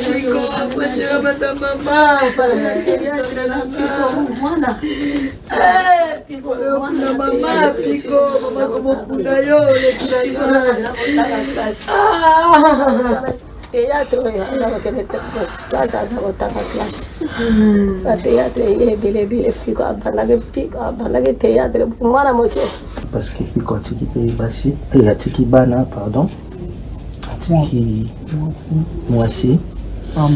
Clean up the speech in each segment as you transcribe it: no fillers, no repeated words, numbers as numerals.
Piko, mashira bata mama. Piko, mama, Piko, mama como puta yo, le teatro andava que classe asa botava classe teatro bile Piko abala teatro mwana moto parce que Piko atiki pe basi et atiki bana pardon atiki mwasi pas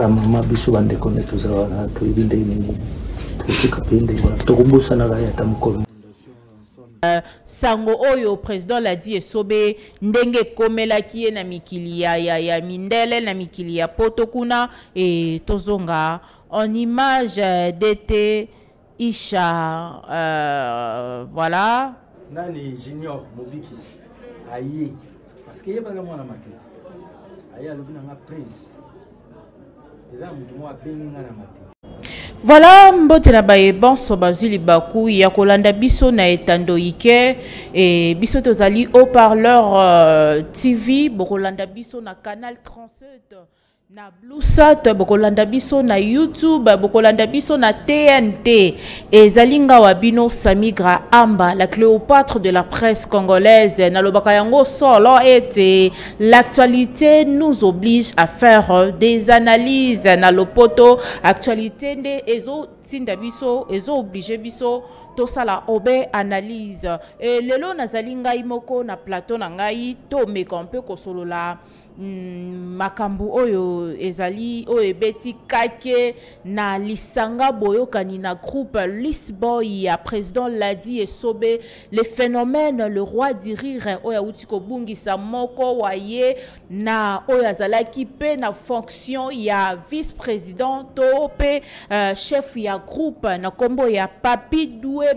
maman biso bande connaît tout ça wana to ibinde nini tutika pende voilà to kubusa na ya tamkolo sango oyo président l'a dit esobe ndenge komelaki ye na mikili ya mindele na mikili ya potokuna et tozonga en image d'été Isha voilà nani junior mobikisi aye parce que yeba mwana matu aye alobina nga prise eza mutu mo abenga na matu. Voilà, mbote na baye bonso bazuli baku ya kolanda biso na etando ike et biso tozali haut-parleur TV bokolanda biso na canal 37 na Bluesat bokolanda biso na YouTube bokolanda biso na TNT et Zalinga Wabino Samigra Amba la Cléopâtre de la presse congolaise na lobaka yango solo et l'actualité nous oblige à faire des analyses na lopoto actualité nde ezo tinda biso ezo obligé biso to sala obe analyse et lelo na Zalinga imoko na plateau na ngai to mekampe ko solola makambu oyo ezali oyo ebeti kake na lisanga boyokani na groupe Lisboy ya président Ladi Esobe le phénomène le roi du rire oyo utiko bungisa moko waye na oyo azalaki pe na fonction ya vice-président to pe chef ya groupe na kombo ya Papi Doué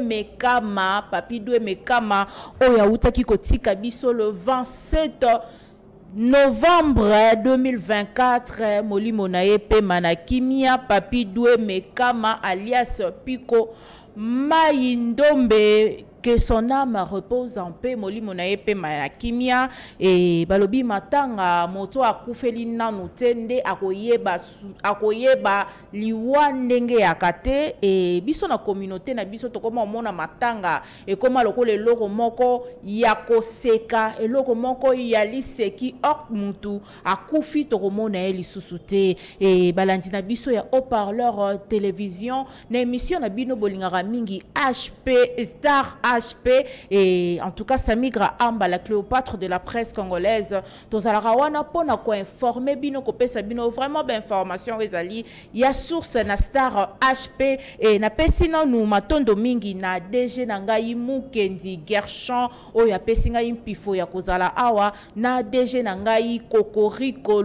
Mekama oyo utaki kotika biso le 27 novembre 2024, Molimo Naepe Manakimia, Papi Doué Mekama alias Piko Maïndombe, que son âme repose en paix, Molimo Naepe Manakimia, et Balobi Matanga, Moto Akufeli Nanutende, Akoyeba, Liwandenge Akate, et biso na communauté na biso tokoma mona matanga, et koma loko le loko moko yako seka, et loko moko yali seki ok mutu, akufi tokomona eli susute, et balandina biso ya haut-parleur télévision, na émission na bino bolingara mingi HP, Star HP, et en tout cas Samigra Amba, la Cléopâtre de la presse congolaise, tozalaka wana pona ko informer bino ko pesa bino vraiment ben information ezali ya source na Star HP et na pesi na nu matondo mingi na DG na ngai Mukendi Gershon oyo apesi ngai mpifo ya kozala awa na DG na ngai Kokoriko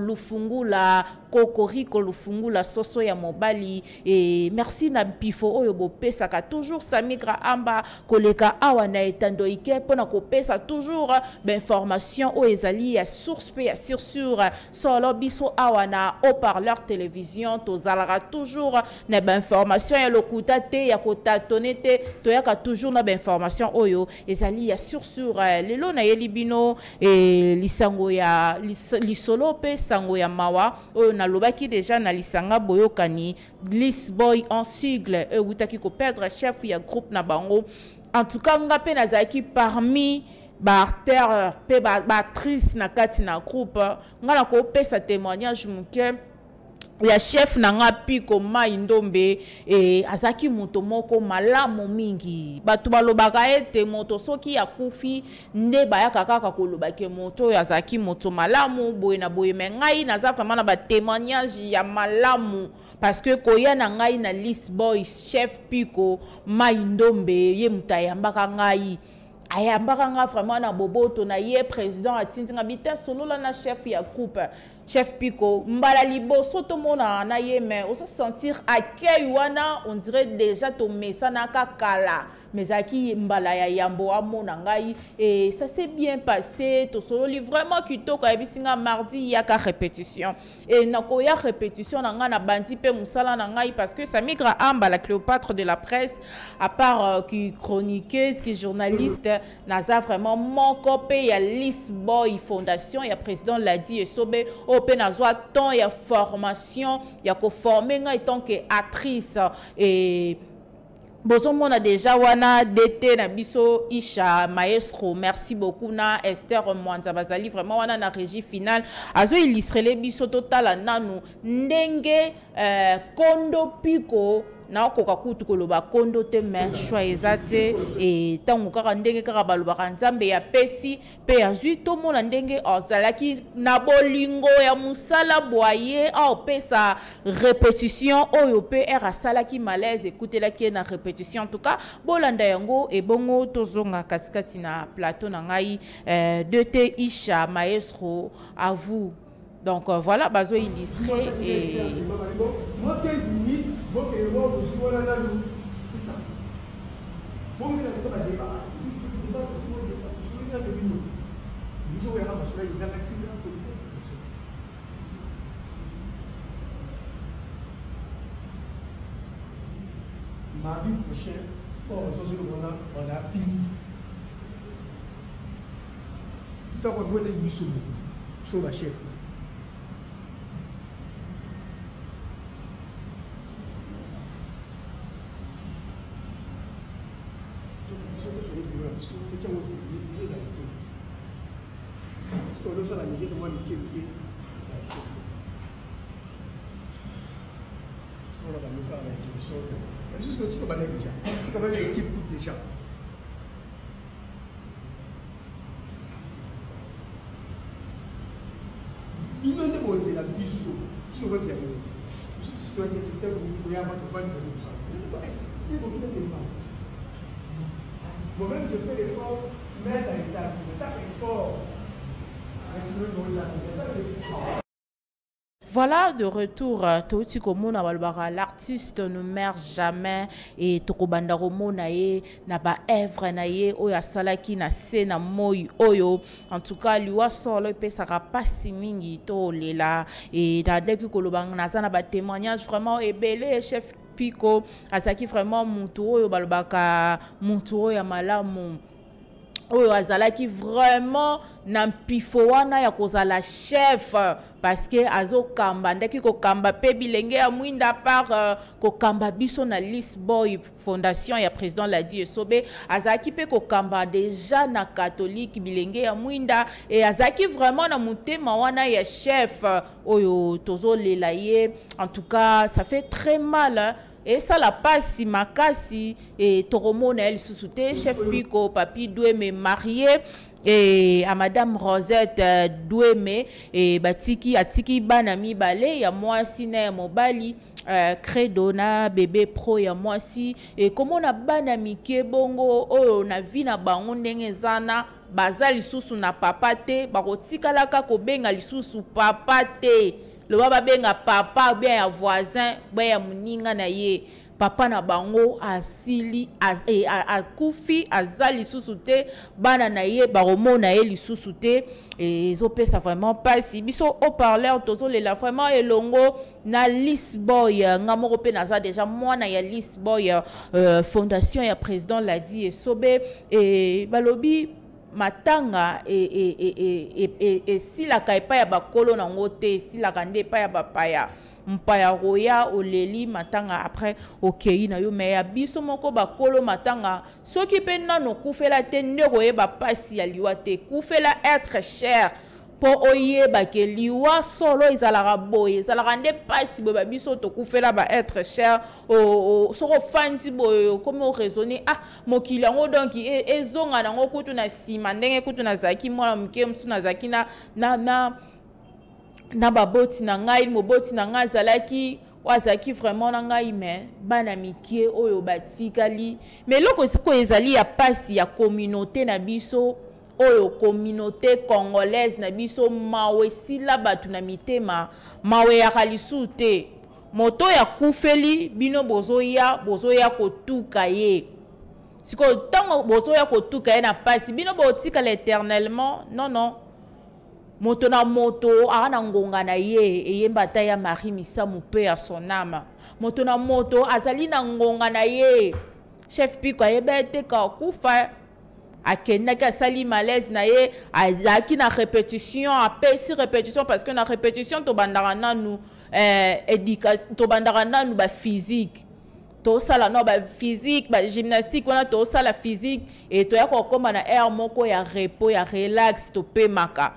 Lufungula soso ya mobali et merci na mpifo oyo bopesa ka toujours Samigra Amba koleka awa na etando ike pona kopesa toujours d'information o ezali ya source pe ya sur solo biso awa na haut-parleur télévision tozalaka toujours na information ya lokuta te ya kotatone te toyaka toujours na information oyo ezali ya sur lelo na yeli bino lisango ya lisolo pe sango ya mawa oyo na lobaki déjà na lisanga boyokani Lisboy en sigle utaki ko perdre chef ya groupe na bango. En tout cas, nga pe nazaki parmi barter pe batrice na kati na groupe nga na ko pesa témoignage muke ya chef na nga Piko Maïndombe azaki moto moko malamu mingi batu balobaka ete moto soki ya kufi nde bayaka kaka kolobake moto azaki moto malamu boye na boye me ngai naza vraiment na ba témoignage ya malamu parce que koya na ngai na Lisboy chef Piko Maïndombe ye mutayambaka ngai ayambaka nga vraiment na boboto na ye président atinzinga bita solo la na chef ya groupe chef Pico mbala liboso to mona na ye mais on se sentir accueil wana on dirait déjà to mesana kala mais aki mbala ya yambo amona ngai et ça s'est bien passé to solo vraiment kitoko ya bisinga mardi ya ka répétition et nako ya répétition na nga na bandi pe musala na ngai parce que ça migra amba la Cléopâtre de la presse à part qui chroniqueuse qui journaliste naza vraiment mon copé ya Lisboy Fondation ya président Ladi Esobe au penazwa temps ya formation ya ko former nga tant que actrice et Bozomo a déjà wana DT na biso Isha maestro merci beaucoup na Esther Mwanza bazali vraiment wana na régie finale azo illustrer les biso total nanu ndenge kondo piko na koka kutu koloba kondo te mais choisate et tango kaka ndenge kaka baloba nzambe ya pesi pe azui to mona ndenge ozalaki na bolingo ya musala boye a pesa répétition oyo pe era salaki malaise écoutelaki na répétition en tout cas bolanda yango e bongo tozonga katikati na plateau na ngai de te Isha maestro à vous. Donc voilà, bazo illustré et moi 15 minutes, bon que moi je suis là là c'est ça. Bon il a pas de débat. Mardi prochain, on a pile. Tant qu'on doit être sur la chef. Moi-même, je fais l'effort, mettre à l'état. Mais ça, l'effort. Voilà, de retour, Toti Komona Walbara, l'artiste ne meurt jamais et Tokobanda Romo nae na ba evre nae oya salaki na se na moi oyo. En tout cas, liwa solo pe sera pas si mingi to lela et da deki kolobang nazana ba témoignage vraiment ebele chef Pico asaki vraiment mutu oyo balobaka mutu oyo malamu. Oyo azalaki vraiment na mpifo wana ya kozala chef parce que azo kamba ndeki ko kamba pe bilenge ya mwinda par ko kamba biso na Lisboy Fondation ya président Ladi Esobe azaki pe ko kamba déjà na catholique bilenge ya mwinda et azaki vraiment na mutema wana ya chef oyo tozo lela ye. En tout cas ça fait très mal hein? Et ça la passe makasi et Toromona elle sous-souté chef Pico papi Douémé marié et à madame Rosette Douémé et batiki atiki banami balé ya moi sina mobali credo na bébé pro ya moi si et comment na banami ke bongo oh na vi na bango ndenge zana baza lisusu na papa te bakotikalaka ko benga lisusu papa te. Le baba benga papa bien ya voisin bien ya muninga na ye papa na bango asili akufi azali susute bana na ye baromo na ye lisusu te et zopesa vraiment pas si biso au parleur tozo le la vraiment elongo na Lisboy ngamoko pe naza déjà mwana ya Lisboy fondation ya président Ladi Esobe et balobi matanga et si la kaipa ya bakolo na ngote si la kande pa ya bapaya mpaya roya oleli matanga après okei na yo me ya biso moko bakolo matanga soki pe nano kufela te ndeko ye bapasi ya liwa te kufela être cher po oyeba ke liwa solo ezalaka boye ezalaka nde pasi boye babiso tokufela ba être cher soko fanzi boye comme o raisonner ah mokili yango donc ezonga nango kutu na sima ndenge kutu na zaki mwana mke msu na zaki na baboti na ngai moboti na ngai zalaki wazaki vraiment na ngai me bana mikie oyo batikali mais loko siko ezali ya pasi ya communauté na biso oyo communauté congolaise na biso mawe sila batu na mitema mawe ya kalisu te moto ya kufeli bino bozoya kotuka ye siko tango bozoya kotuka ye na pasi bino botika l'éternellement non moto na moto ana ngonga na ye eyemba ta ya Marie Misamu pe à son âme moto na moto azali na ngonga na ye chef Piko ayebete ka kufa akendaki asali malaise na ye azalaki na répétition apesi répétition parce que na répétition tobandaka nanu éducation tobandaka nanu ba physique tosala no ba physique ba gymnastique wana tosala physique et toya kokoma na air moko ya repos ya relax topemaka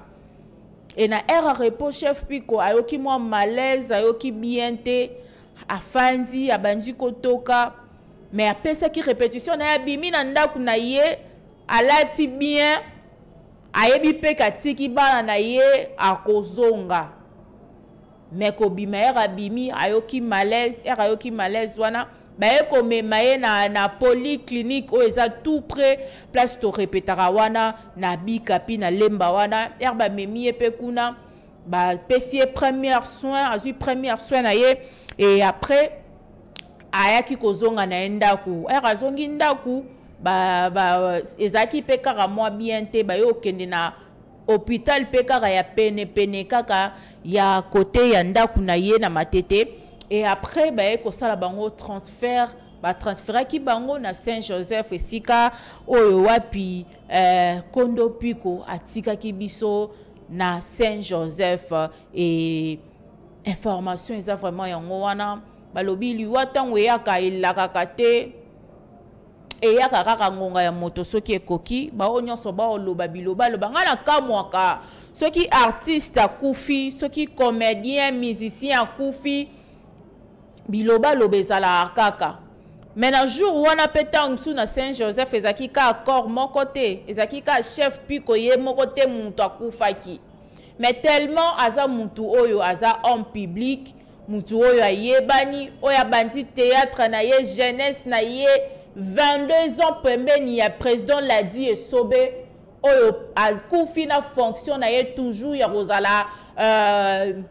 et na air ya repos chef Piko ayoki mwa malaise ayoki bien te afandi abandi kotoka mais apesaki répétition na ya bimi na ndaku na ye alati bien ayebi pe katiki bana na ye akozonga mais kobima era bimi ayoki malaise wana baye komema ye na polyclinique oyo eza tout près place to répétara wana na bikapi na lemba wana er bamemi ye pe kuna bapesi ye premier soin azwi premier soin na ye et après ayaki kozonga na ndaku er azongi ndaku ezaki pe kaka mwa bien te bayo kende na hôpital pe kaka ya pene kaka ya côté ya ndaku na ye na matete et après baye kosala bango transfert transféraki bango na Saint-Joseph esika oyo wapi Kondo Piko atikaki biso na Saint-Joseph et information eza vraiment yango wana balobi liwa tango eyaka elakaka te eyaka kaka ngonga ya moto soki ekoki bao nyonso baoloba biloba loba nga na kamwaka soki artiste akufi soki comédien musicien akufi biloba loba ezala kaka mais na jour wana pe tango su na Saint-Joseph ezaki ka accord moko te ezaki ka chef Piko ye moko te mutu akufaki mais tellement aza mutu oyo aza homme public mutu oyo ayebani oyo abandi théâtre na ye jeunesse na ye 22 ans pembeni ya président Ladi Esobe oyo akufi na fonction na ye toujours ya kozala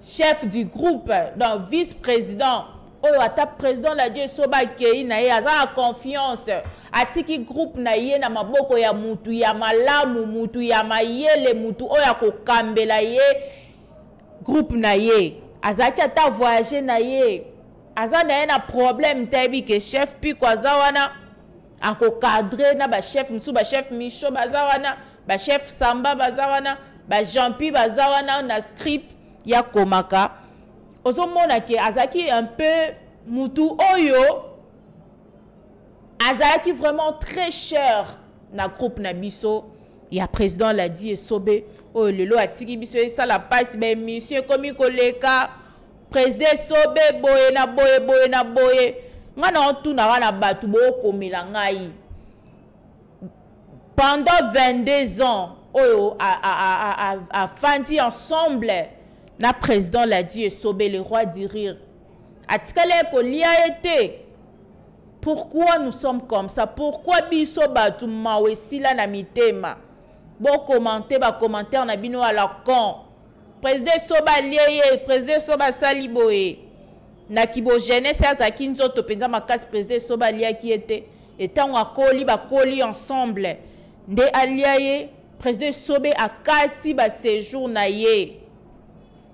chef du groupe donc vice-président oyo ata président Ladi Esobe akei na ye aza na confiance atiki groupe na ye na maboko ya mutu ya malamu mutu ya mayele mutu oyo akokambela ye groupe na ye azaki ata voyager na ye aza na ye na problème tayebi ke chef Piko aza wana ako cadre na ba chef musu ba chef Micho baza wana ba chef Samba baza wana ba Jean-Pi baza wana na script ya komaka ozomona ke azaki un peu mutu oyo azaki vraiment très cher na groupe na biso ya président Ladi Esobe oyo lelo atiki biso esala passe ba émission komi koleka président Esobe boye na boye ngana otuna wana batu bokomela ngai pendant 22 ans oyo a fandi ensemble na président Ladi Esobe le roi du rire atikale ko lia été pourquoi nous sommes comme ça pourquoi biso batu mawe sila na mitema bon commenter ba commentaire na bino à la con président Soba lié président Soba saliboé na kibo jeunesse azaki nzoto penza makasi président Soba lié qui était etant akoli ba koli ensemble nde aliaye président Sobe akati ba séjour na ye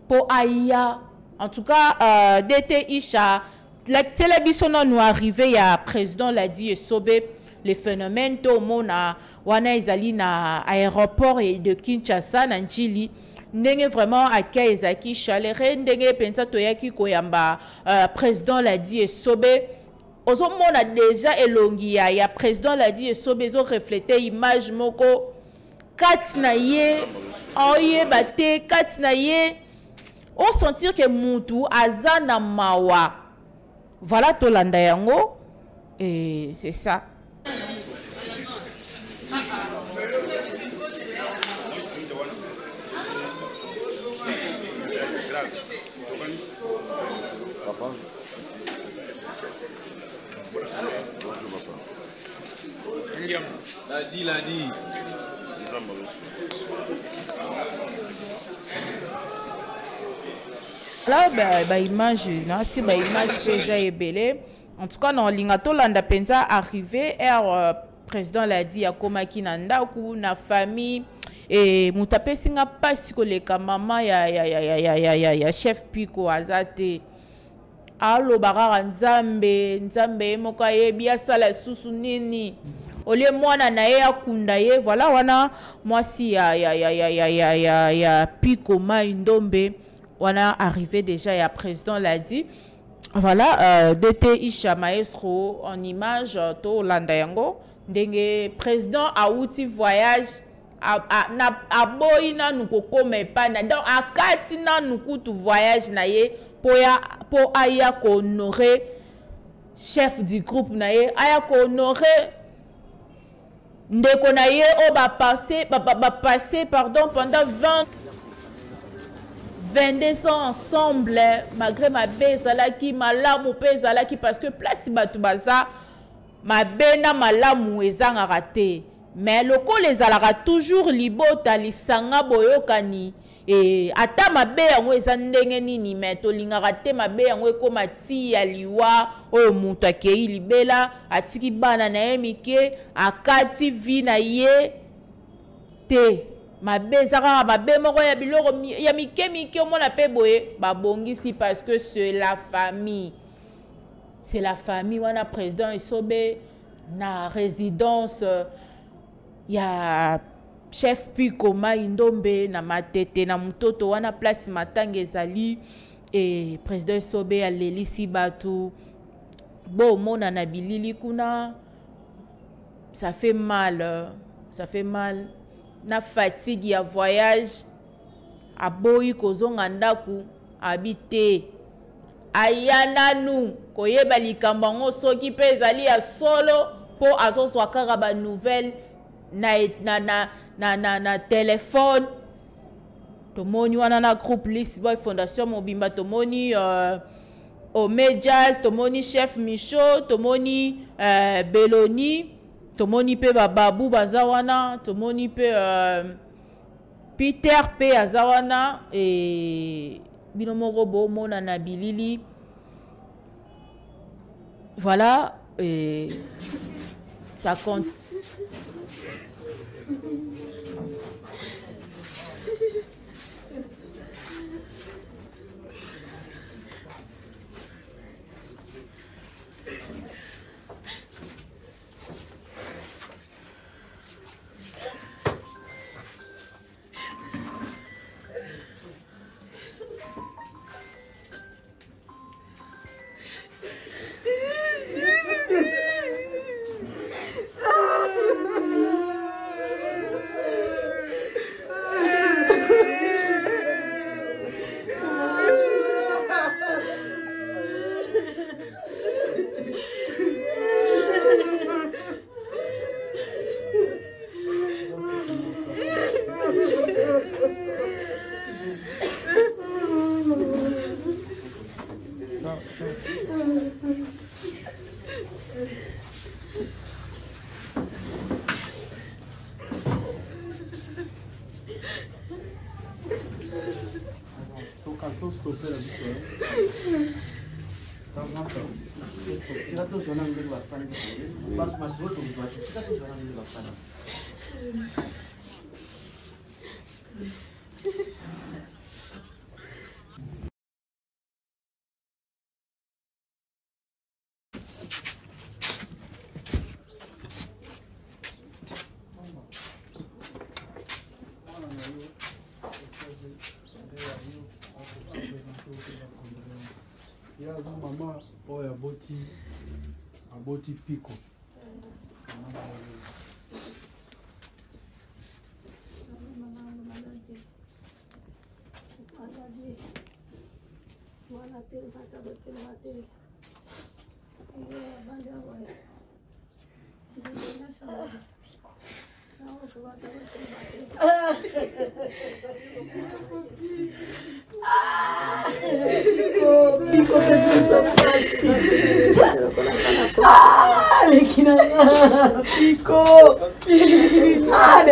po aya en tout cas d'été isha la télévision nous arrivé ya président Ladi Esobe le phénomène to mona wana ezali na aéroport de Kinshasa na Njili ndenge vraiment accueil ezaki chaleur ndenge pensa toyaki koyamba président Ladi Esobe ozomona déjà elongi ya président Ladi Esobe zo refléter image moko kati na ye oyeba te kati na ye on sentir que mutu azana mawa voilà tolanda yango et c'est ça. Papa. Ladi. Là, image, si image pesa et belé. En tout cas, non, lingato landa penza arrivé, président l'a dit, akomaki nanda ku na famille et mutape singa pas ko le maman ya chef piko azate. Alo barara nzambe moka yebi asala susu nini. Ole mwana na ye akunda ye, voilà wana mwasi ya piko mai ndombe. On a arrivé déjà, et le président l'a dit. Voilà, DT Isha Maestro en image, to Landayango. Le président a outil voyage, a boina nous kome pas, donc a katina nous coûte voyage naye pour aya honorer chef du groupe naye, aya honorer ndeko naye o ba passer pardon pendant 22 ans ensemble, malgré ma bezalaki, ma lamu bezalaki, parce que place batubaza, ma bena ma lamu ezanga raté. Mais le ko les alara toujours libota lisanga boyokani et ata ma be yango ezandenge nini mais to linga raté ma be yango ekoma ti ya liwa o mutu akei libela atiki bana na emike akati vi na ye te. Ma bezara ba be moko ya biloko ya mike mona pe boye ba bongisi parce que c'est la famille. C'est la famille wana président Isobe na résidence ya chef Piko Mai Ndombe na matete na mutoto wana place matanga ezali et président Isobe alelisi batu bo mona na bilili kuna ça fait mal na fatigue ya voyage aboyi kozonga ndaku habité ayana nu koyeba likambo ngo soki pe ezali ya solo po azoswa kaka ba nouvelle na téléphone tomoni wana na groupe List Boy Fondation Mobimba tomoni Omejas tomoni chef Micho tomoni Beloni tomoni pe babu bazawana tomoni pe Peter pe azawana et binomoko bo mona na bilili voilà et ça compte. Mama oya aboti Piko.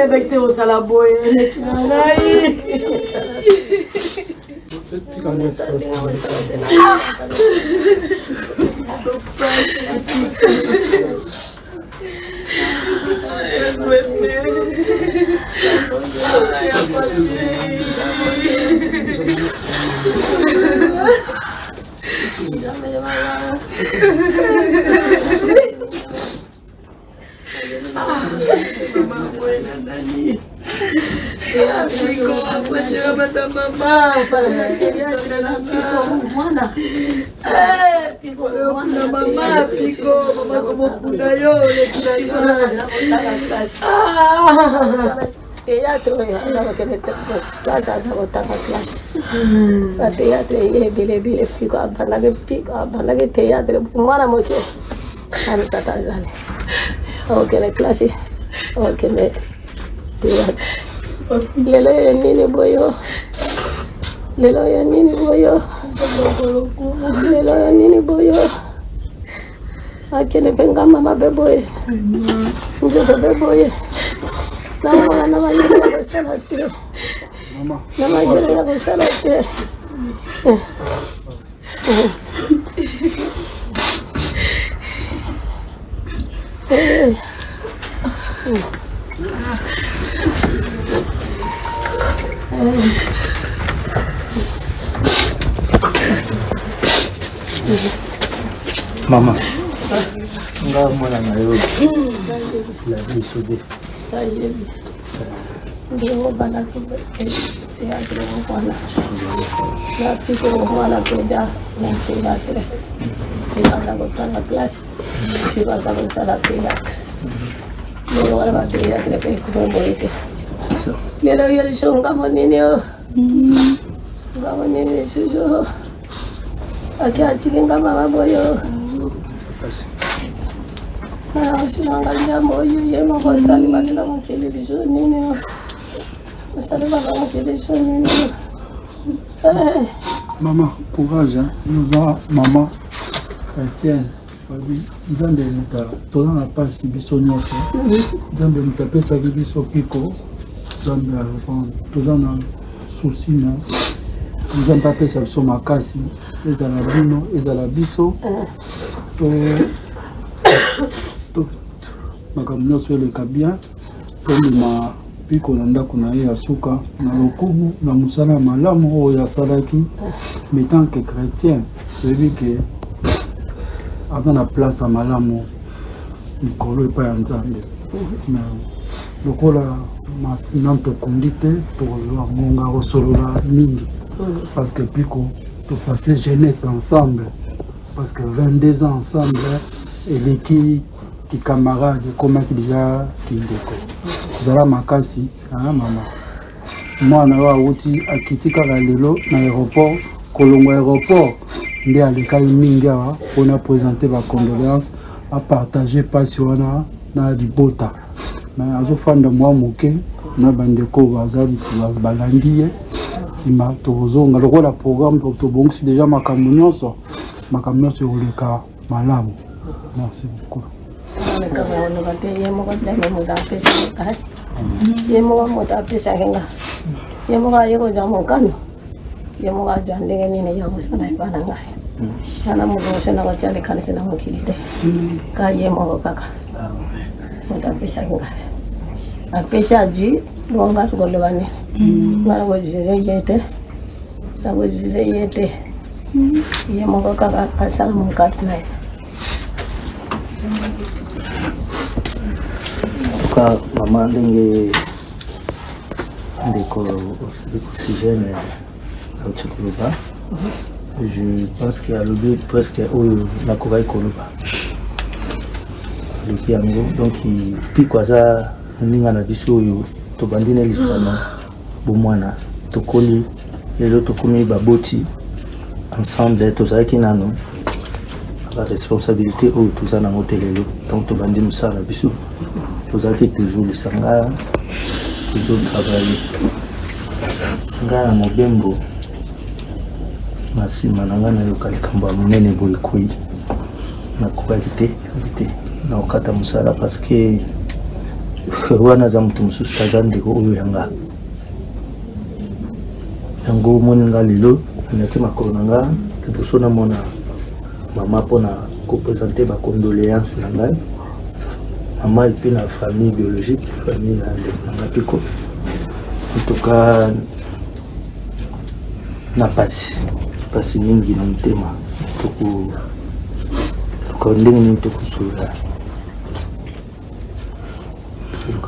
Bekte au salaboy. Lelo ya nini boyo? Lelo ya nini boyo? Lelo ya nini boyo? Akene penga mama beboye. Njoto beboye. Na mayele ya kusalate. Mama. Na mayele ya kusalate. Mama, nga mwana na yo la vie soudée. Ndio bana kwa ya kwa na. Na piko mwana kuja na teatre. Ila kwa class. Ila kwa sala teatre. Ndio wala teatre kwa boite. C'est ça. Lelo yele shonga monini yo. Ngama nini shujo. Akia chikinga mama boyo. Ah, shunanga jambo yemo kwa sali manina mukele bizo nini. Sali baba mukele bizo nini. Maman, courage, hein. Nous avons maman chrétienne. Nzambe muta toza na pasi biso nyonso. Nzambe muta pesa biso piko. Nzambe arépondre. Toza na souci na Nzambe apesa biso makasi. Ezala bino, ezala biso. Makambo nyonso eleka bien. Tomema piko na ndako na ye ya suka na lokumu na mosala malamu oyo asalaki. Mais tant que chrétien, c'est que avant la place à malamu nikolo epai ya Nzambe. Lokola nanto kondite tokozwa ngonga kosolola mingi parce que piko to passer jeunesse ensemble parce que 22 ans ensemble et qui camarade komaki déjà kindeko zala makasi mama mwana wa uti akitika lelo na aéroport kolongo aéroport nde alekali mingi awa mpona présenter ba condoléances à partager pasi wana na libota mais azofanda mwa moke na bandeko bazali balandi ye nsima tokozonga lokola programme tobongisi déjà makambo nyonso ekoleka malamu. Merci beaucoup. Maman ndenge ndeko oxygène autikoloba je pense qu'il y a le presque la kovaï koloba le piango donc puis quoi ça ninga na biso yo to bandine lisano bomwana to koli lelo to komi baboti ensemble to zaki nano la responsabilité au tout ça na motelelo donc to bandine musala biso vous avez toujours le sanga, toujours travaillé. Nga na mobembo, nasi mananga na yokali kamba munene boy kui na kubalité na okata musala parce que wana za mutu mususu taza ndeko oyo yanga yango omoni nga lelo nati makolo na nga liboso namona mama mpona kopresente bacondoléance na ngai mama epi na famille biologique famille ya ndeko na nga piko en na pasi mingi na motema ndenge nini tokosolola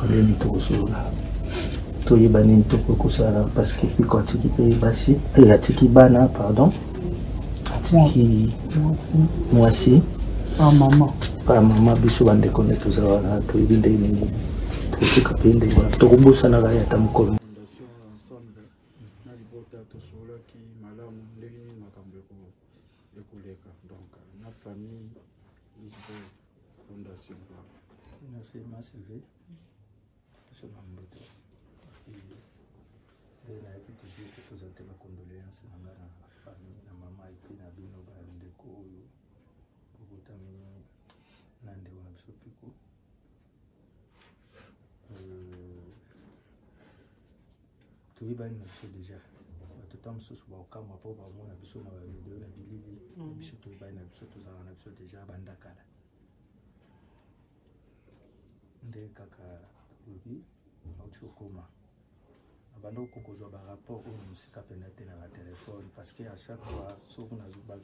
ndenge tokosolola toyeba nini tokokosala parce que piko atiki mpe basi atiki bana pardon atiki mwasi pa mama biso bandeko nde toza wana toyebi ndenge nini tokotika mpe ndenge wana tokobosanaka ye ata mokolo famille Lisbonne Fondation. Merci, ma Sylvie. Je m'embête. Et là, qui toujours présenter ma condoléance à ma famille, à maman et puis à Bino Bandeko, pour terminer l'année où on a pico. Tout est bien, déjà. Tout le temps, je suis au camp, ma pauvre, moi, je suis au milieu de la ville. Je suis tout bien, je suis tout ça, je suis déjà bandakala. Nde kaka lobi ochokoma abanda okokozwa ba rapport oyo musika pena te na téléphone parce que à chaque fois soki nazoba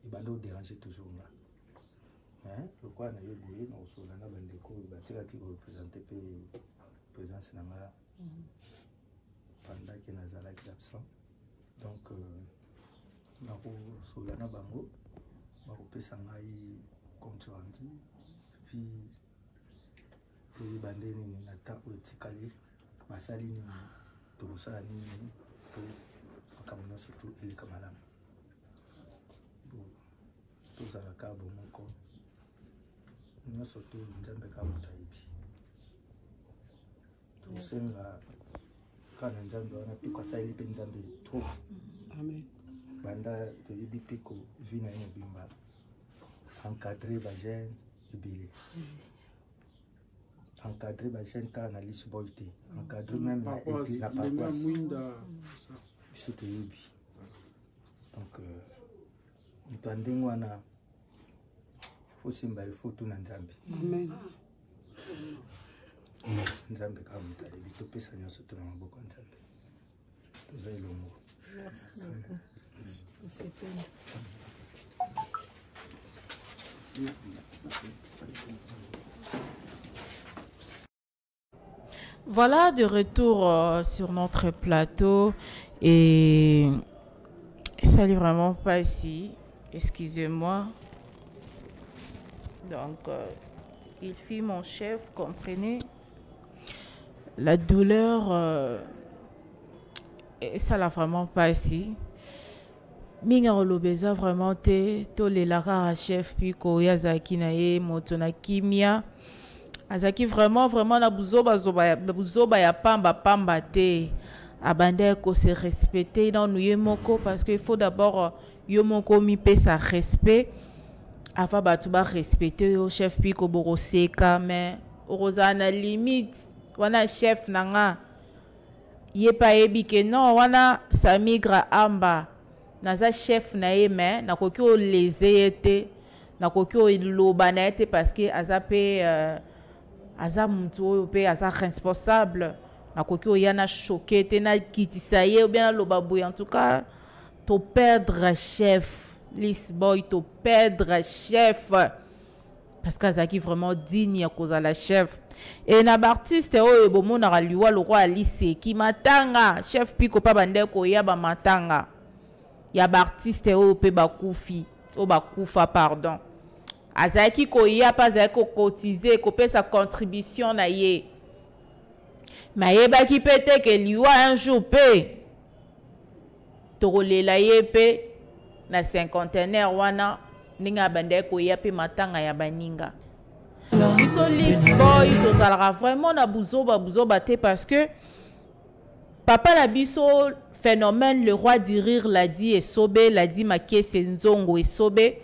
ibanda odéranger toujours nga lokwa na yo boye na osola na bandeko batikaki koreprésente mpe présence na nga pendant ke nazalaki absent donc nakosola na bango bakopesa ngai compte rendu puis toyeba ndenge nini na ntango etikali basali nini tokosala nini po makambo nyonso eleka malamu tozalaka bomoko nyonso to nzambe kaka moto ayebi tosenga kaka na nzambe wana piko asaleli mpe nzambe trop banda toyebi piko vi na ye mobimba encadre bagene ebele encadrer les jeunes car na Lisbonne, encadrer même la paroisse. Surtout Yubi. Donc, nous avons dit faut simba il faut tout na Nzambe. Amen. Nzambe kama mutali to pesa nyoso to na maboko Nzambe. Tozai longo. Merci. Voilà, de retour sur notre plateau et ça n'est vraiment pas ici, excusez-moi. Donc, il fit mon chef, comprenez, la douleur, et ça n'a vraiment pas ici. Minga olobeza vraiment te, to le lara chef, puis ko yazaki na ye, motona kimia. Azaki vraiment na buzoba ya pamba te abande ko se respecter dans nous yemoko parce qu'il faut d'abord yomoko mi pe sa respect avant batu ba respecter yo chef puis ko boroseka mais orozana limite wana chef nanga yepa yebi ke non wana sa migra amba naza chef na ye mais nakoki o lezete nakoki o loba na ete parce que azape aza mtu oyo pe aza responsable na koki oyana choqué te na kitisa ye ou bien na loba boy en tout cas to perdre chef Lisboy to perdre chef parce que azaki vraiment digne à cause de la chef et na artiste oyo bomona liwa le roi lycée ki matanga chef piko pa bande ko ya ba matanga ya artiste oyo pe bakufi o bakufa pardon azaki koya pas azaki cotiser ko sa contribution na ye mais baki pete que liwa un jour pe tokolela ye pe na cinquantenaire wana ninga bande koya pe matanga ya baninga biso Lisboy tozalaka vraiment na buzoba te parce que papa na biso phénomène le roi du rire l'a dit et sobe l'a dit Makese Nzongo et sobe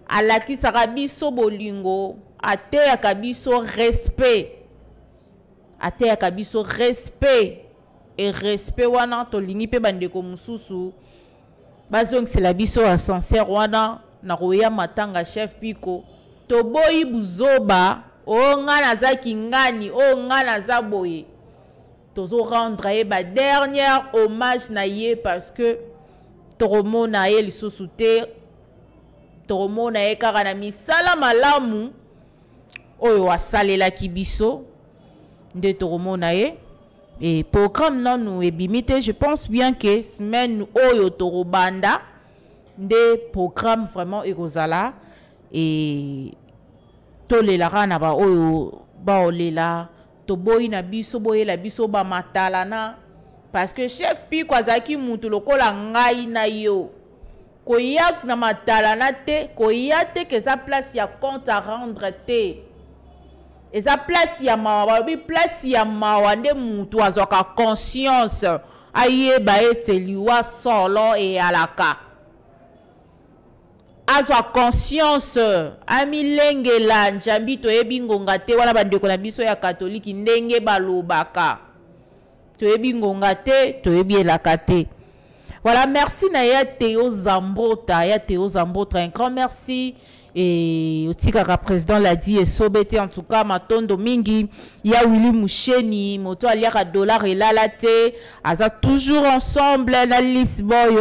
alakisaka biso bolingo ateyaka biso respect ateyaka biso respect et respect wana tolingi pe bandeko mususu bazongisela biso ascenseur wana na koya matanga chef Piko toboyi buzoba o nga nazaki ngani o nga nazaboye tozo rendre ye ba dernier hommage na ye parce que toromona ye lisusu te toromona ye kaka na misala malamu oyo asalelaki biso nde toromona ye. Et programme non nous ebimite, je pense bien que semaine oyo torobanda des programmes vraiment ekozala et tolela rana ba oyo ba olela toboyi na biso boye la biso ba matalana parce que chef Piko azaki mutu lokola ngai na yo koyak na matalana te koyate que sa place ya compte à rendre te. Et ça place ya mawa, place ya mawa nde mutu azoka conscience aye ba ete liwa solo et alaka. Azwa conscience amilengela njambi to ebingonga te wana bandeko na biso ya katoliki ndenge balobaka. To ebingonga te to ebielaka te. Voilà, merci na ya Théo Zambota, un grand merci. Et aussi le président l'a dit et sobete en tout cas matondo mingi ya Willy Moucheni moto aliaka dollar et la te aza toujours ensemble la liste boy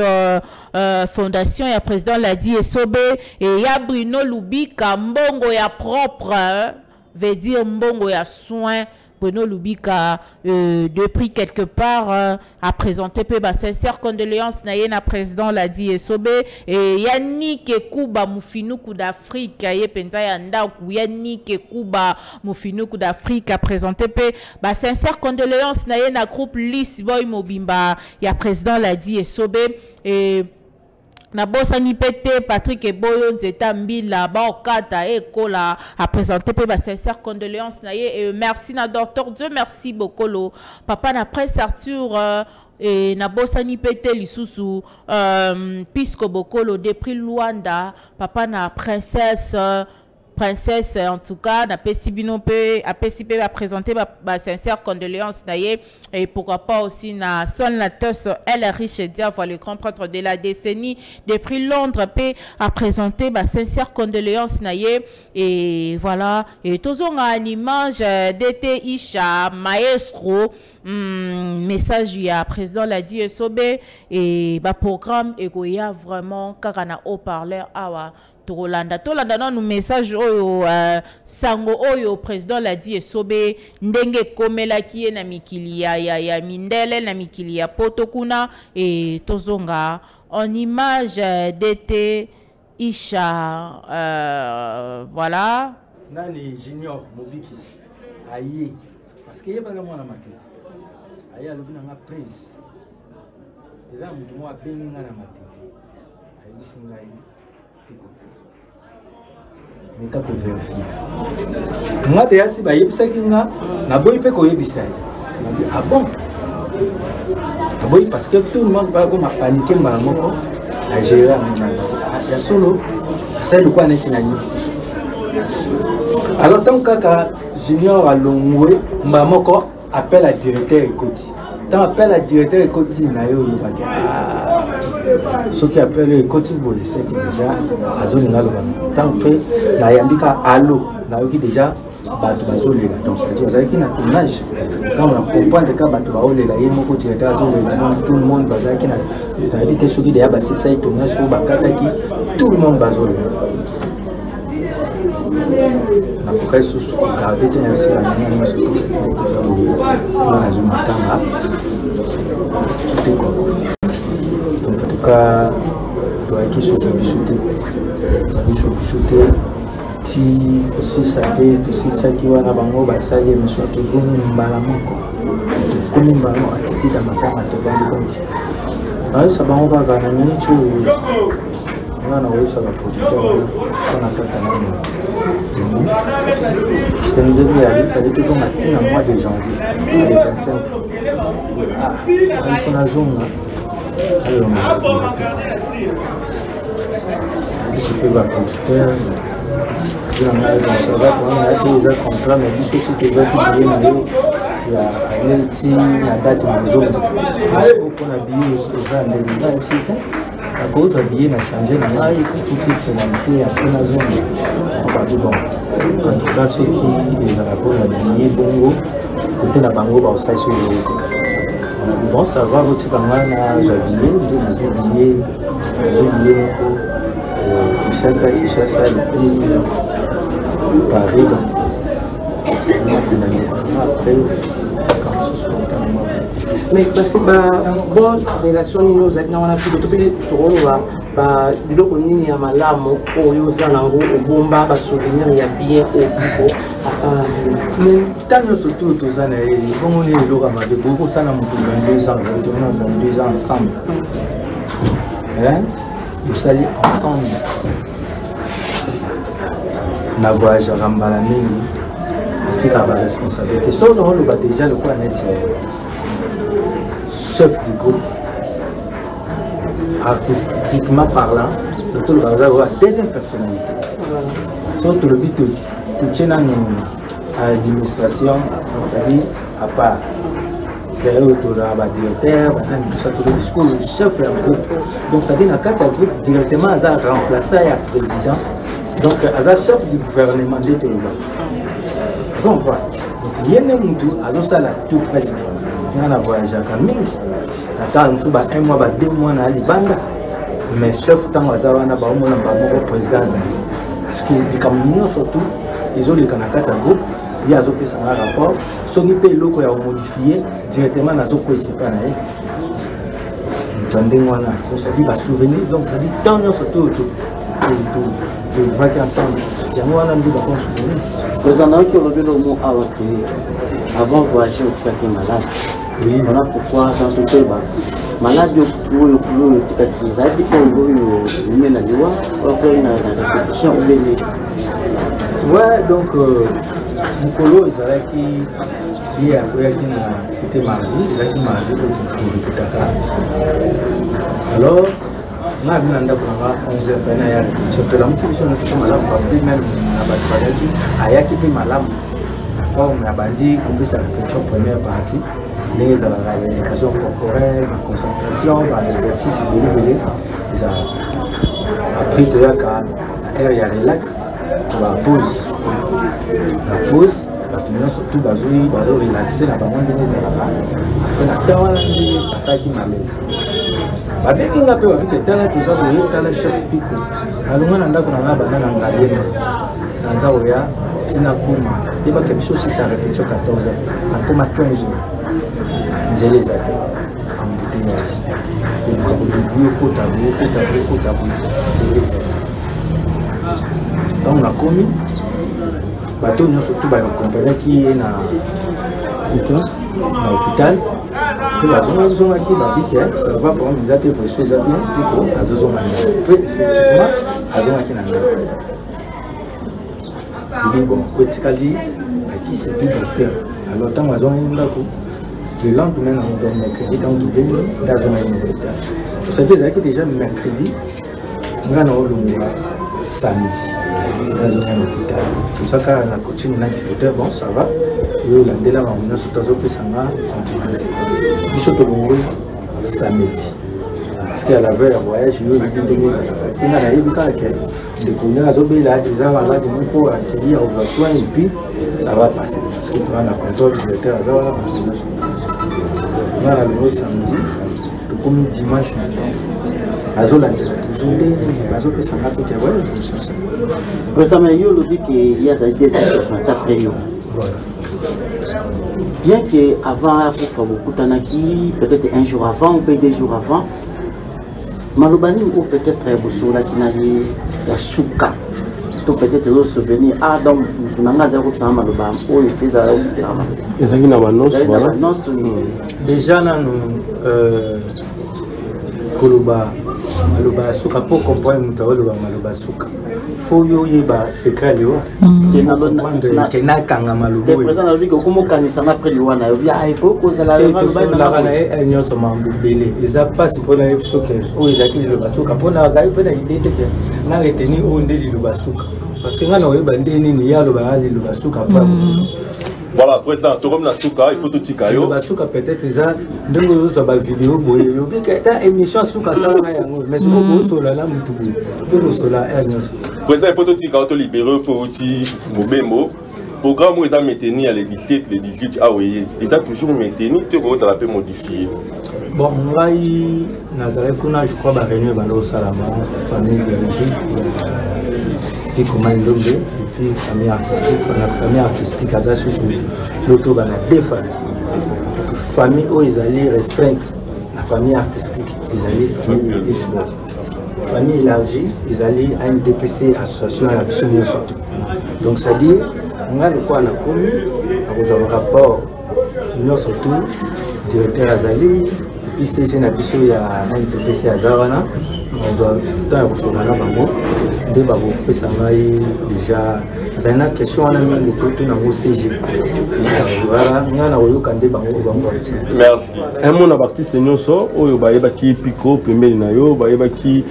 fondation ya président l'a dit et sobe et ya Bruno Lubika mbongo ya propre veut dire mbongo ya soin. Bruno Lubika depuis quelque part a présenté peu ba sincère condoléances na yena président l'a dit et sobe et Yannick Kuba Mufinuku d'Afrique ye penza ya ndaku Yannick Kuba Mufinuku d'Afrique a présenté peu ba sincère condoléances na yena groupe List Boy Mobimba ya président l'a dit et sobe et na bosani pété Patrick Eboyo Nzeta Mbila ba okata ekola a présenté pe ba sincère condoléances na ye et merci na docteur Dieu merci Bokolo papa na presse Arthur et na bosani pété lisusu Pisco Bokolo depuis Luanda papa na princesse en tout cas na pesibino pe a pesipé va présenter ba sincère condoléances naie et pourquoi pas aussi na son la tesse elle riche dia voilà le grand prêtre de la décennie depuis Londres pe a présenté ba sincère condoléances naie et voilà et tozonga une image d'été Isha maestro message ya président l'a dit sobe et ba programme egoya vraiment kakana haut-parleur awa Tolanda non nous message oyo sango oyo président l'a dit sobe ndenge komela ki na mikili ya mindele na mikili ya potokuna et tozonga en image d'été Isha voilà nani junior mobikisi aye parce que yeba mwana makete aye alobi na prise eza mutu mo abengi nga na makete aye bisinga ye nika ko vérifier nga te yasi ba yebisaki nga na boyi pe ko yebisa ye ah bon boyi parce que tout le monde va comme paniquer moko à gérer ya solo ça de quoi neti na ni alors tant kaka junior alongwe moko appelle à directeur ekoti tant appelle à directeur ekoti na yo baga ce qui appelle ekoti bo c'est déjà azoni ngalo tant que na yambika allo na yoki déjà bato bazolela donc c'est ça qui na tournage quand on comprend que bato baolela ye moko directeur azolela donc tout le monde bazaki na dit que ce qui déjà basi ça tournage pour bakataki tout le monde bazolela na pourquoi sous garder un si la manière c'est on a zoom tanga donc en tout cas toi qui sous bisouté ti aussi ça peut aussi ça qui wana bango basali monsieur toujours mbala moko comme mbala atiti da matanga to bango donc ça bango ba kana ni tu wana wewe ça va producteur on a katana parce que nous devons y aller, il fallait toujours matin au mois de janvier, le 25. Il faut la zone. Alors, je peux voir producteur. On a des contrats, mais il faut aussi que les gens ya LT na date mazongo parce que pour na billet aux andels aussi à cause de billet na changer na ngai kuti pénalité après na zone bon en tout cas ceux qui les rapport na billet bongo côté na bango ba osai sur bon ça va votre camarade na billet de na billet Kishasa le prix Paris après quand ce soit mais parce que bon relation nous avec on a pu depuis ba biloko nini ya malamu oyo zanango obomba ba souvenir ya bien au pico afin mais tant surtout tous ça ils vont les biloko ma beaucoup ça na 22 ans ensemble hein nous allons ensemble na voyage à Rambala mingi atika ba responsabilité so dans le déjà le quoi net chef du groupe artistiquement parlant le tout va avoir deuxième personnalité so tout le but tout tient à l'administration c'est-à-dire à part créer autour de la directeur, tout ça, tout le discours, le chef et un groupe. Donc, ça dit, dans le groupe, directement, il a remplacé le président. Donc, il a chef du gouvernement de Toluba. Donc, il y a tout président. Il a voyagé à Kaming. Il a un mois, 2 mois, à Libanda. Mais chef, tant qu'il a un président. Parce qu'il y a surtout, ils ont le groupe. Il y a un rapport, ceux qui payent l'eau qui a modifié directement dans le donc ça dit souvenir, donc ça dit tant de surtout de vacances ensemble. Il y a un souvenir. Vous en avez qui ont le mot avant de voyager au Tibet malade. Oui. Voilà pourquoi dans tout le bas. Malade, vous le Tibet qui va être vous la loi, la répétition. Ouais, donc. Mukolo ezalaki ye akoyaki na c'était mardi ezalaki mardi otokolekutaka alors nga bina ndako nanga 11h fana ya répétition tolamuki biso nyonso mpe malamu bapi même na bato bayaki ayaki mpe malamu forme abandi kopesa répétition première partie ndenge ezalaka l'éducation corporelle baconcentration baexercice ebelebele ezalaka après toyaka na aire ya relax bapause la pause, la tenue surtout relaxer la bande de mes après la tawa la ça qui m'a l'air. Ba bengi nga pe wa bite tala tout ça pour tala chef pico. Alunga nanda kuna na bana na ngalema. Danza oya tina kuma. Et ba kebiso si ça répétition 14 heures. Akoma 15 heures. Nzele zate. Embouteillage. Et pour que début kota nzele zate. Quand on a commis bateau nous surtout ba compagnie qui est na hôpital que la zone qui va dire que ça va pour les athées pour les bien puis pour la zone peut effectivement la zone qui n'a il bon petit qui c'est plus docteur alors tant la zone le lendemain on donne mercredi dans tout bien dans zone hôpital vous savez ça qui déjà mercredi on a le samedi dans un hôpital. Tout ça, quand la coaching est directeur, bon, ça va. Et là, dès là, on a ce tazo que ça va continuer. Nous sommes au samedi. Parce qu'à la veille, on voyage, il y a eu des choses. On a eu des cas qui découvert la zone là, des gens là, des gens pour accueillir, on va soigner et puis ça va passer. Parce que tu as la contrôle du directeur, ça va passer. On a le samedi, comme dimanche matin. Il y a des situations après bien qu'avant, peut-être un jour avant ou peut-être 2 jours avant, Malobani ou peut-être Boussoula qui n'a dit la souka. Peut-être le souvenir. Ah, donc, on a dit que ça m'a il fait ça. Déjà, Koloba maloba suka pour comprendre mutawolo maloba suka faut yo yeba secret liwa kena kanga malobo présent na biko komo kanisa na près liwa na yo ya iko za la maloba na e nyoso mambubele eza passe pour na suka o ezaki liloba suka pona za ipe na idée te na reteni o ndeli liloba suka parce que ngana oyeba ndeni ni ya loba liloba suka pa Voilà, président, tu comme la souka, il faut tout tikayo. La souka peut-être ça, donc vous avez vidéo, vous avez émission souka ça mais c'est beaucoup sur la lame tout sur la air. Président, il faut tout tikayo to libérer pour outil mobemo. Programme où ils ont maintenu à les 17, les 18 ah oui, ils ont toujours maintenu, tu vois ça l'a fait modifier. Bon, moi Nazareth kuna je crois ba réunion ba au Salama, famille biologique. Puis comment il l'a et puis famille artistique à ça sur l'auto dans deux familles. Famille où ils allaient restreinte, la famille artistique, ils allaient famille e-sport. Famille élargie, ils allaient à une DPC association à l'absolu surtout. Donc ça dit, on a le quoi on a commis, vous avez un rapport, nous surtout directeur Azali, puis CG Nabiso il y a un DPC à Zawana. Nous avons déjà la question on a mis le côté dans le CG. Merci. Un mot d'artiste Nyoso, oyo baeba ki Pico, premier nayo, baeba ki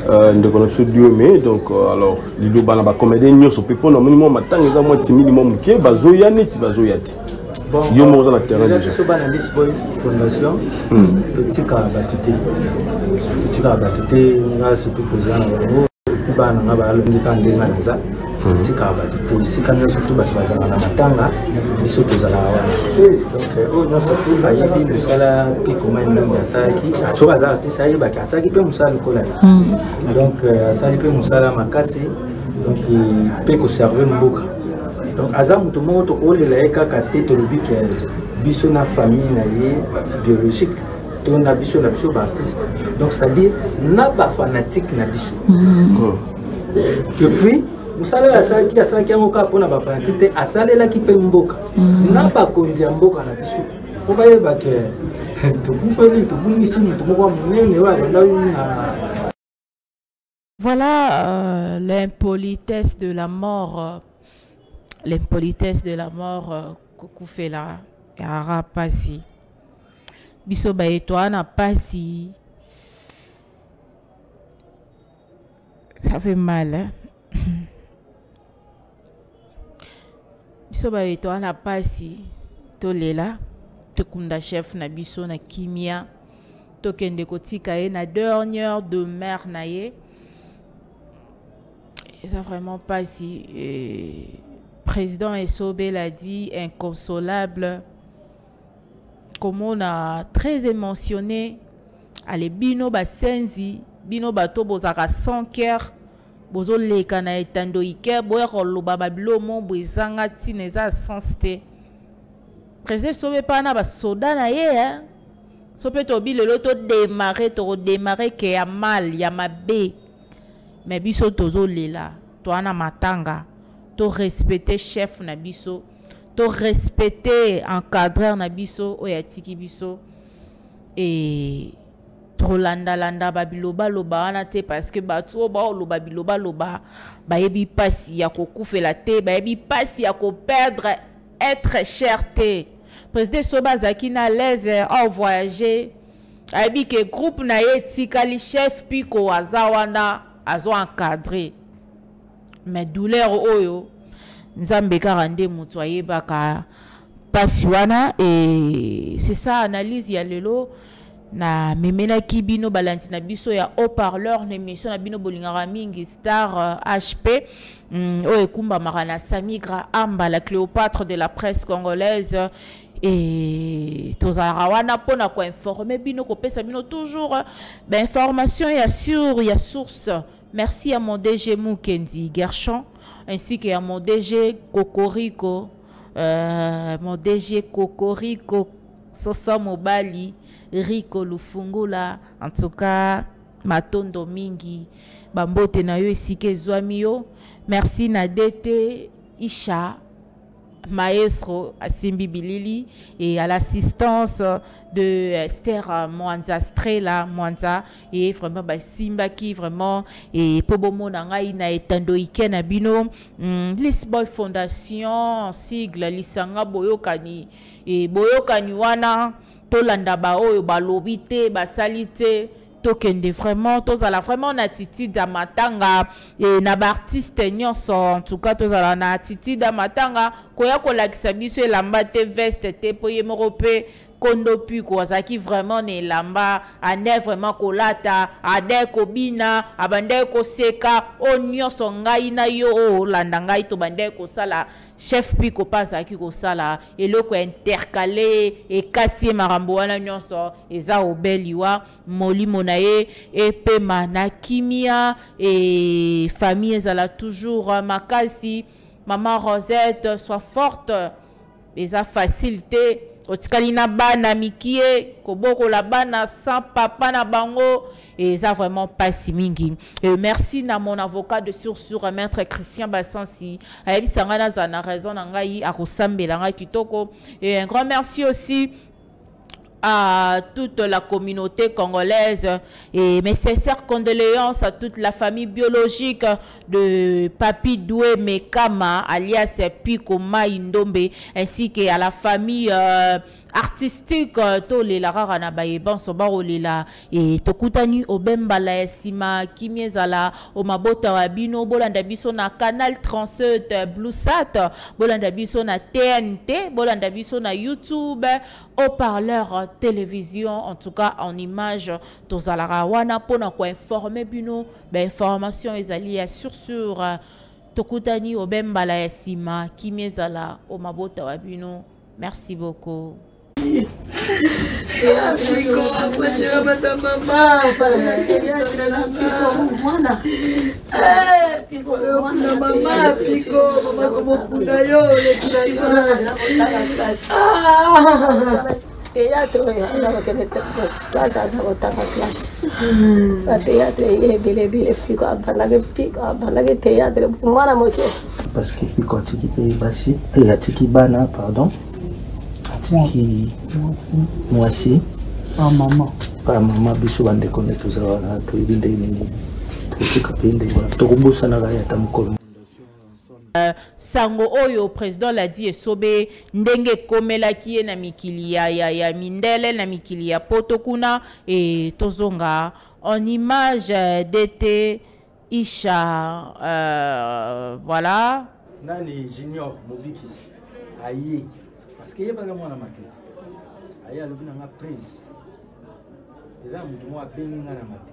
de connexion Diomé. Donc alors, lido bana ba comédien Nyoso pepo na minimum matanga za moi timili mo muke bazoya neti bazoyati. Yo mo za na terrain déjà. So bana disboy fondation. Totika batute. Totika batute nga surtout présent bana nga ba longi ka ndenga naza. Totika batute sikanga surtout baza na matanga biso tozala wana. Donc o nyonso tout ba yebi musala pe comment ndenge asaki. Atsoka za artiste ayi ba kasaki pe musala kola. Donc asali pe musala makasi. Donc pe ko servir mboka. Donc azam tout monde au le laïka katé to le bic biso na famille na ye biologique to na biso artiste. Donc ça dit na ba fanatique na biso. Et puis musala asala ki ngoka pona ba fanatique te asala la ki pe mboka. Na ba kondia mboka na biso. Faut ba yeba ke to bufeli to bulisi to mo munene wa na. Voilà l'impolitesse de la mort. L'impolitesse de la mort, Kokoufela, Yara Passi. Biso Baetoana Passi. Ça fait mal, hein? Biso Baetoana Passi. Tolela, Tokunda chef na biso na kimia. Tokende kotika e na dernière demeure na ye. Et ça vraiment Passi. Président Essobe l'a dit, inconsolable. Comme on a très émotionné, allez bino ba senzi, bino ba to bozaka sans cœur, bozo leka na etando ike, boya koloba babilo mo bozanga tineza sensité. Président Essobe pa na ba soda na ye, hein. Sope to bi lelo to démarrer ke ya mal, ya mabe. Mais biso tozo lela, to ana matanga. To respecter chef na biso, to respecter encadreur na biso oyatiki biso et to landa babiloba loba wana te parce que batu ba loba biloba loba ba yebi pasi ya kokufela te ba yebi pasi ya ko perdre être cherté. Président Soba zaki na l'aise au voyager ayebi ke groupe na ye tikali chef puis ko azawana azo encadrer. Mais douleur oyo nzambe karande mutu ayebaka pasiwana et c'est ça analyse ya lelo na memena kibino balanti na biso ya haut-parleur na émission na bino bolingara mingi star HP oyo kumba marana Samigra Amba la Cléopâtre de la presse congolaise et tozara wana pona ko informer bino ko pesa bino toujours information ya sur ya source. Merci à mon DG Mukendi Gershon, ainsi qu'à mon DG Cocorico, mon DG Cocorico, Sosa Mobali, Rico Lufungula, en tout cas, Matondo Mingi, Bambote Nayo Esike Zwamio, merci Nadete Isha, Maestro Asimbi Bilili, et à l'assistance de Esther Mwanza Strela Mwanza et vraiment Simba qui vraiment et Pobomo Nangai na etando ikena bino Lisboy Fondation sigle lisanga boyokani et boyokani wana tolanda ba oyo balobite basalite tokende vraiment tozala vraiment na attitude ya matanga et na ba artiste nyonso en tout cas tozala na attitude ya matanga koya kolakisa biso elamba te veste te po ye moko pe kondo piko azaki vraiment ne lamba ande vraiment kolata ande kobina abande koseka o nyonso ngai na yo o landa ngai to bande kosala chef piko pasaki kosala eloko intercalé e kati marambo wana nyonso eza obeliwa molimo na ye epema na kimia et famille ezala toujours makasi. Maman Rosette soit forte eza facilité otikali na bana mikie koboko la bana sans papa na bango et ça vraiment pas si mingi. Et merci na mon avocat de sur maître Christian Bassansi ayebi sangana za na raison na ngai akosambela ngai kitoko. Et un grand merci aussi à toute la communauté congolaise et mes sincères condoléances à toute la famille biologique de Papi Doué Mekama alias Pico Maïndombe ainsi qu'à la famille artistique to le la rara na baye banso baro lela et tokutani obembala esima kimiezala o mabota wa bino bolanda biso na canal 37 Bluesat bolanda biso na TNT bolanda biso na YouTube haut-parleur télévision en tout cas en image tozalara wana pona ko informer bino ba information ezali ya sur tokutani obembala esima kimiezala o mabota wa bino. Merci beaucoup. Parce que Pico atiki pe basi et atiki bana pardon atiki mwasi pas maman biso bande kone tozala to ibinde ni totika pende ba tokubusa na ya tamkolo. Sango oyo président l'a dit esobe ndenge komela kiye na mikili ya mindele na mikili ya potokuna et tozonga en image d'été Isha voilà nani junior mobikisi aye parce que yeba mwana makete aye alobina nga prise eza mutu mo abengi nga na makete